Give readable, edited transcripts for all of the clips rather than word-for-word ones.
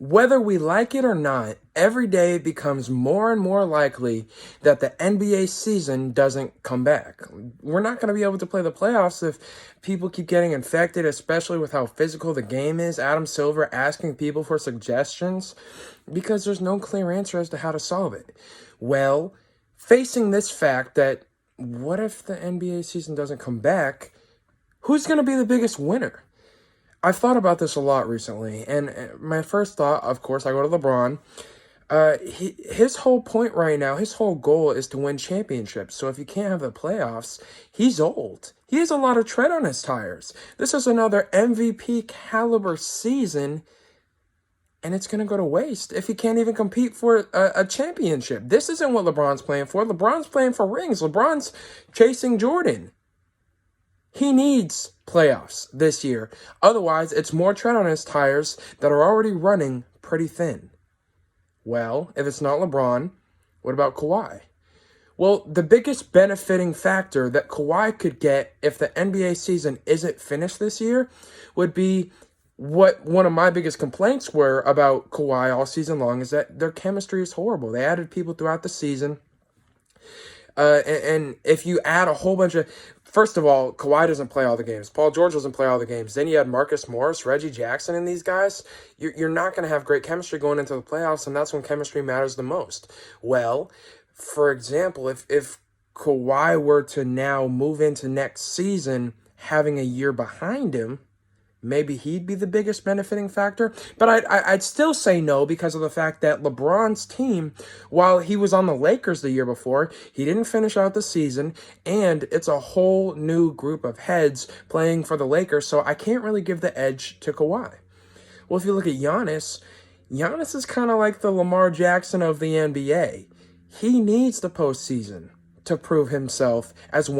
Whether we like it or not, every day it becomes more and more likely that the NBA season doesn't come back. We're not going to be able to play the playoffs if people keep getting infected, especially with how physical the game is. Adam Silver asking people for suggestions because there's no clear answer as to how to solve it. Well, facing this fact that what if the NBA season doesn't come back, who's going to be the biggest winner? I've thought about this a lot recently, and my first thought, of course, I go to LeBron. His whole point right now, his whole goal is to win championships. So if you can't have the playoffs, he's old. He has a lot of tread on his tires. This is another MVP caliber season, and it's going to go to waste if he can't even compete for a championship. This isn't what LeBron's playing for. LeBron's playing for rings. LeBron's chasing Jordan. He needs playoffs this year. Otherwise, it's more tread on his tires that are already running pretty thin. Well, if it's not LeBron, what about Kawhi? Well, the biggest benefiting factor that Kawhi could get if the NBA season isn't finished this year would be what one of my biggest complaints were about Kawhi all season long is that their chemistry is horrible. They added people throughout the season. And if you add a whole bunch of... First of all, Kawhi doesn't play all the games. Paul George doesn't play all the games. Then you had Marcus Morris, Reggie Jackson, and these guys. You're not going to have great chemistry going into the playoffs, and that's when chemistry matters the most. Well, for example, if Kawhi were to now move into next season having a year behind him, maybe he'd be the biggest benefiting factor. But I'd still say no because of the fact that LeBron's team, while he was on the Lakers the year before, he didn't finish out the season, and it's a whole new group of heads playing for the Lakers, so I can't really give the edge to Kawhi. Well, if you look at Giannis is kind of like the Lamar Jackson of the NBA. He needs the postseason to prove himself as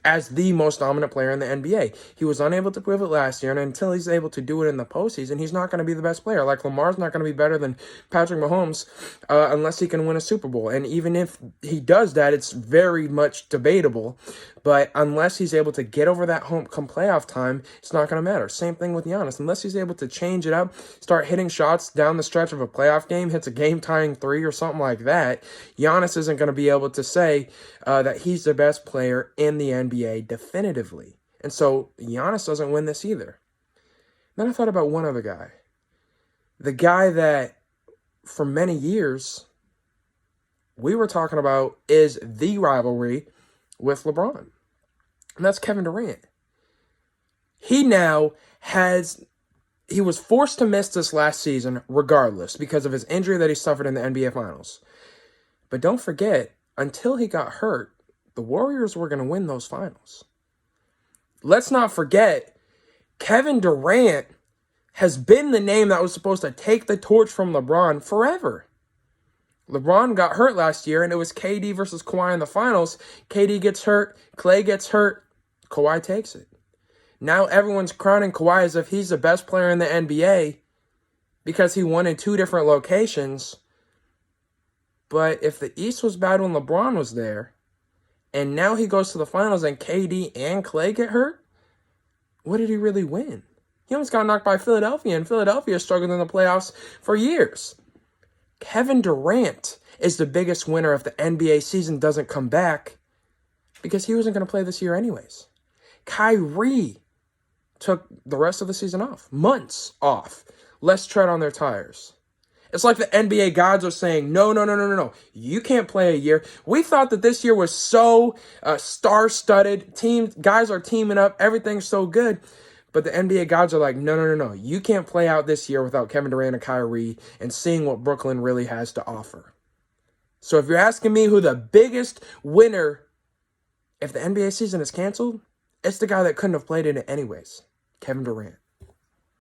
as the most dominant player in the NBA. He was unable to prove it last year, and until he's able to do it in the postseason, he's not going to be the best player. Like Lamar's not going to be better than Patrick Mahomes unless he can win a Super Bowl. And even if he does that, it's very much debatable. But unless he's able to get over that hump come playoff time, it's not going to matter. Same thing with Giannis. Unless he's able to change it up, start hitting shots down the stretch of a playoff game, hits a game-tying 3 or something like that, Giannis isn't going to be able to say that he's the best player in the NBA definitively. And so Giannis doesn't win this either. Then I thought about one other guy. The guy that for many years we were talking about is the rivalry with LeBron. And that's Kevin Durant. He was forced to miss this last season regardless because of his injury that he suffered in the NBA Finals. But don't forget, until he got hurt, the Warriors were going to win those finals. Let's not forget, Kevin Durant has been the name that was supposed to take the torch from LeBron forever. LeBron got hurt last year, and it was KD versus Kawhi in the finals. KD gets hurt, Klay gets hurt, Kawhi takes it. Now everyone's crowning Kawhi as if he's the best player in the NBA because he won in 2 different locations. But if the East was bad when LeBron was there, and now he goes to the finals and KD and Klay get hurt, what did he really win? He almost got knocked by Philadelphia, and Philadelphia struggled in the playoffs for years. Kevin Durant is the biggest winner if the NBA season doesn't come back because he wasn't going to play this year anyways. Kyrie took the rest of the season off, months off, less tread on their tires. It's like the NBA gods are saying, no. You can't play a year. We thought that this year was so star-studded. Guys are teaming up. Everything's so good. But the NBA gods are like, no. You can't play out this year without Kevin Durant and Kyrie and seeing what Brooklyn really has to offer. So if you're asking me who the biggest winner if the NBA season is canceled, it's the guy that couldn't have played in it anyways, Kevin Durant.